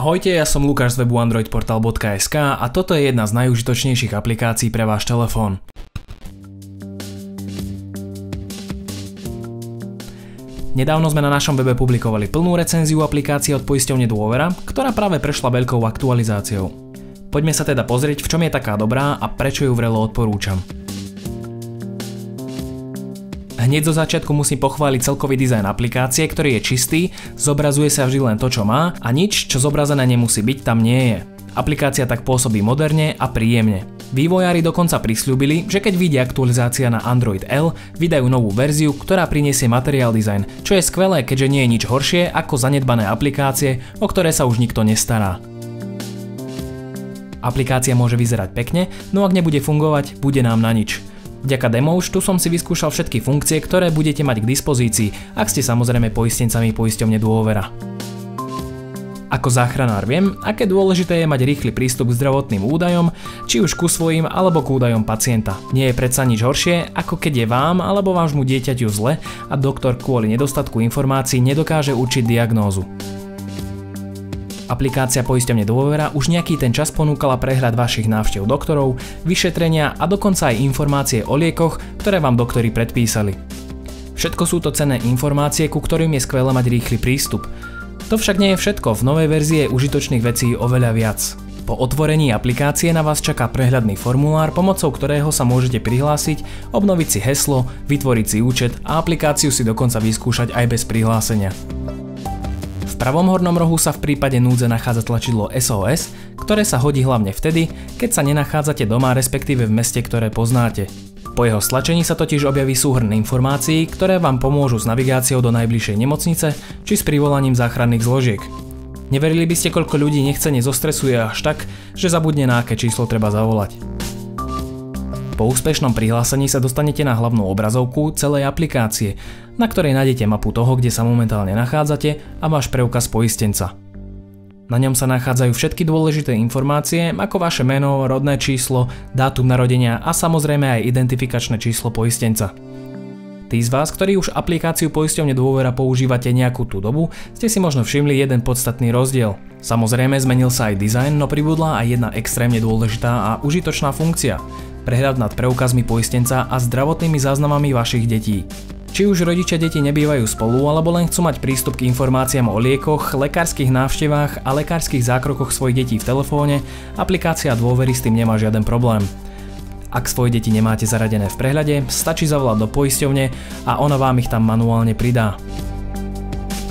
Ahojte, ja som Lukáš z webu androidportal.sk a toto je jedna z najužitočnejších aplikácií pre váš telefón. Nedávno sme na našom webe publikovali plnú recenziu aplikácie od poisťovne Dôvera, ktorá práve prešla veľkou aktualizáciou. Poďme sa teda pozrieť, v čom je taká dobrá a prečo ju vrelo odporúčam. Hneď zo začiatku musím pochváliť celkový dizajn aplikácie, ktorý je čistý, zobrazuje sa vždy len to, čo má a nič, čo zobrazené nemusí byť, tam nie je. Aplikácia tak pôsobí moderne a príjemne. Vývojári dokonca prisľúbili, že keď vyjde aktualizácia na Android L, vydajú novú verziu, ktorá prinesie materiál design, čo je skvelé, keďže nie je nič horšie ako zanedbané aplikácie, o ktoré sa už nikto nestará. Aplikácia môže vyzerať pekne, no ak nebude fungovať, bude nám na nič. Vďaka Demouch tu som si vyskúšal všetky funkcie, ktoré budete mať k dispozícii, ak ste samozrejme poistencami poisťovne Dôvera. Ako záchranár viem, aké dôležité je mať rýchly prístup k zdravotným údajom, či už ku svojim alebo k údajom pacienta. Nie je predsa nič horšie, ako keď je vám alebo vášmu dieťaťu zle a doktor kvôli nedostatku informácií nedokáže určiť diagnózu. Aplikácia poisťovne Dôvera už nejaký ten čas ponúkala prehľad vašich návštev doktorov, vyšetrenia a dokonca aj informácie o liekoch, ktoré vám doktori predpísali. Všetko sú to cenné informácie, ku ktorým je skvelé mať rýchly prístup. To však nie je všetko, v novej verzii je užitočných vecí oveľa viac. Po otvorení aplikácie na vás čaká prehľadný formulár, pomocou ktorého sa môžete prihlásiť, obnoviť si heslo, vytvoriť si účet a aplikáciu si dokonca vyskúšať aj bez prihlásenia. V pravom hornom rohu sa v prípade núdze nachádza tlačidlo SOS, ktoré sa hodí hlavne vtedy, keď sa nenachádzate doma, respektíve v meste, ktoré poznáte. Po jeho stlačení sa totiž objaví súhrn informácií, ktoré vám pomôžu s navigáciou do najbližšej nemocnice či s privolaním záchranných zložiek. Neverili by ste, koľko ľudí nechcene zostresuje až tak, že zabudne, na aké číslo treba zavolať. Po úspešnom prihlásení sa dostanete na hlavnú obrazovku celej aplikácie, na ktorej nájdete mapu toho, kde sa momentálne nachádzate a váš preukaz poistenca. Na ňom sa nachádzajú všetky dôležité informácie, ako vaše meno, rodné číslo, dátum narodenia a samozrejme aj identifikačné číslo poistenca. Tí z vás, ktorí už aplikáciu poisťovne Dôvera používate nejakú tú dobu, ste si možno všimli jeden podstatný rozdiel. Samozrejme zmenil sa aj dizajn, no pribudla aj jedna extrémne dôležitá a užitočná funkcia. Prehľad nad preukazmi poistenca a zdravotnými záznamami vašich detí. Či už rodičia deti nebývajú spolu, alebo len chcú mať prístup k informáciám o liekoch, lekárskych návštevách a lekárskych zákrokoch svojich detí v telefóne, aplikácia Dôvery s tým nemá žiaden problém. Ak svoje deti nemáte zaradené v prehľade, stačí zavolať do poisťovne a ona vám ich tam manuálne pridá.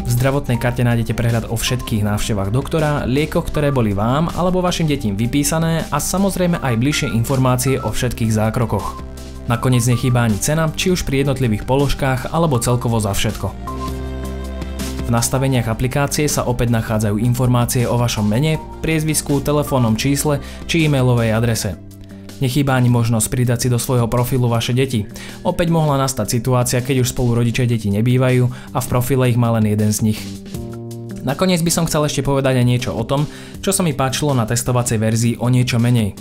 V zdravotnej karte nájdete prehľad o všetkých návštevách doktora, liekoch, ktoré boli vám alebo vašim detím vypísané a samozrejme aj bližšie informácie o všetkých zákrokoch. Nakoniec nechýba ani cena, či už pri jednotlivých položkách alebo celkovo za všetko. V nastaveniach aplikácie sa opäť nachádzajú informácie o vašom mene, priezvisku, telefónnom čísle či e-mailovej adrese. Nechýba ani možnosť pridať si do svojho profilu vaše deti. Opäť mohla nastať situácia, keď už spolu rodičia deti nebývajú a v profile ich má len jeden z nich. Nakoniec by som chcel ešte povedať aj niečo o tom, čo sa mi páčilo na testovacej verzii o niečo menej.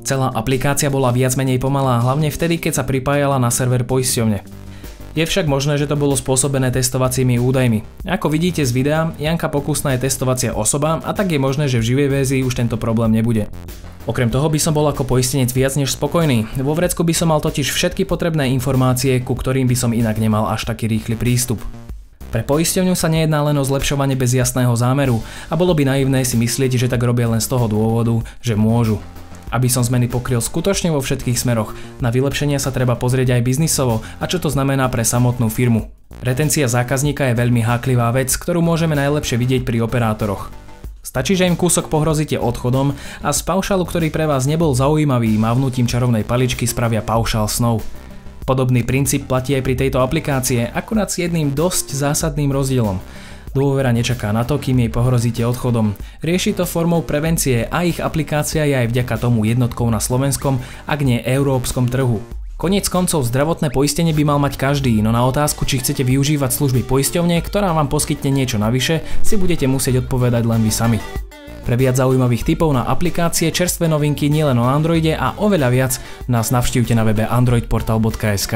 Celá aplikácia bola viac menej pomalá, hlavne vtedy, keď sa pripájala na server poisťovne. Je však možné, že to bolo spôsobené testovacími údajmi. Ako vidíte z videa, Janka Pokusná je testovacia osoba a tak je možné, že v živej verzii už tento problém nebude. Okrem toho by som bol ako poistenec viac než spokojný. Vo vrecku by som mal totiž všetky potrebné informácie, ku ktorým by som inak nemal až taký rýchly prístup. Pre poisťovňu sa nejedná len o zlepšovanie bez jasného zámeru a bolo by naivné si myslieť, že tak robia len z toho dôvodu, že môžu. Aby som zmeny pokryl skutočne vo všetkých smeroch, na vylepšenia sa treba pozrieť aj biznisovo a čo to znamená pre samotnú firmu. Retencia zákazníka je veľmi háklivá vec, ktorú môžeme najlepšie vidieť pri operátoroch. Stačí, že im kúsok pohrozíte odchodom a z paušalu, ktorý pre vás nebol zaujímavý, mávnutím čarovnej paličky spravia paušal snov. Podobný princíp platí aj pri tejto aplikácie, akurát s jedným dosť zásadným rozdielom. Dôvera nečaká na to, kým jej pohrozíte odchodom. Rieši to formou prevencie a ich aplikácia je aj vďaka tomu jednotkou na slovenskom, ak nie európskom trhu. Koniec koncov zdravotné poistenie by mal mať každý, no na otázku, či chcete využívať služby poisťovne, ktorá vám poskytne niečo navyše, si budete musieť odpovedať len vy sami. Pre viac zaujímavých tipov na aplikácie, čerstvé novinky nielen o Androide a oveľa viac nás navštívte na webe androidportal.sk.